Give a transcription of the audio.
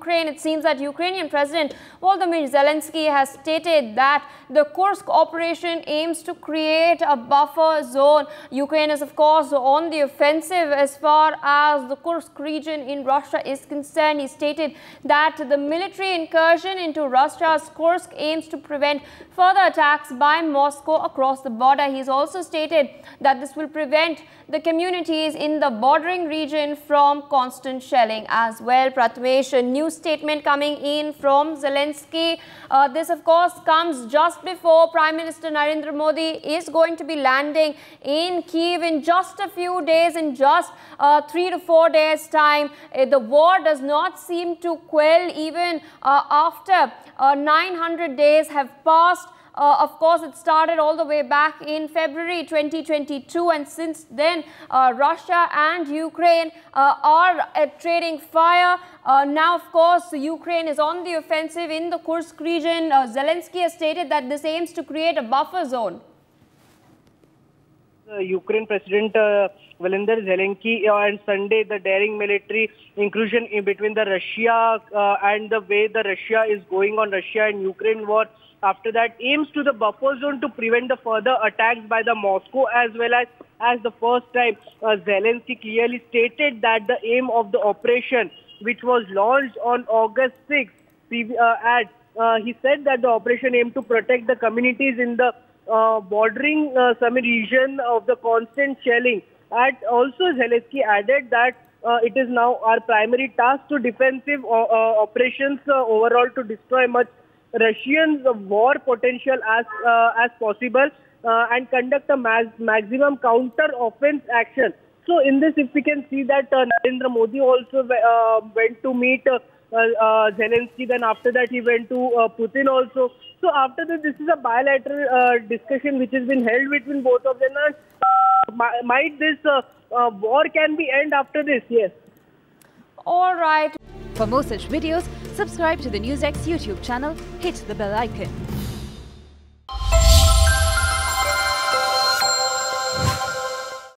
Ukraine. It seems that Ukrainian President Volodymyr Zelensky has stated that the Kursk operation aims to create a buffer zone. Ukraine is, of course, on the offensive as far as the Kursk region in Russia is concerned. He stated that the military incursion into Russia's Kursk aims to prevent further attacks by Moscow across the border. He's also stated that this will prevent the communities in the bordering region from constant shelling as well. Prathamesh, a new statement coming in from Zelensky. This, of course, comes just before Prime Minister Narendra Modi is going to be landing in Kyiv in just a few days, in just 3 to 4 days' time. The war does not seem to quell even after 900 days have passed. Of course, it started all the way back in February 2022, and since then, Russia and Ukraine are trading fire. Now, of course, Ukraine is on the offensive in the Kursk region. Zelensky has stated that this aims to create a buffer zone. Ukraine President Volodymyr Zelensky on Sunday, the daring military incursion in between the Russia and the way the Russia is going on Russia and Ukraine war. After that, aims to the buffer zone to prevent the further attacks by the Moscow, as well as the first time Zelensky clearly stated that the aim of the operation, which was launched on August 6th, he said that the operation aimed to protect the communities in the bordering some region of the constant shelling. And also Zelensky added that it is now our primary task to defensive operations overall to destroy much Russian war potential as possible and conduct a maximum counter-offense action. So in this, if we can see that Narendra Modi also went to meet Zelensky, then after that he went to Putin also. So after this is a bilateral discussion which has been held between both of them. Might this war can be end after this? Yes. All right. For more such videos, subscribe to the NewsX YouTube channel, hit the bell icon.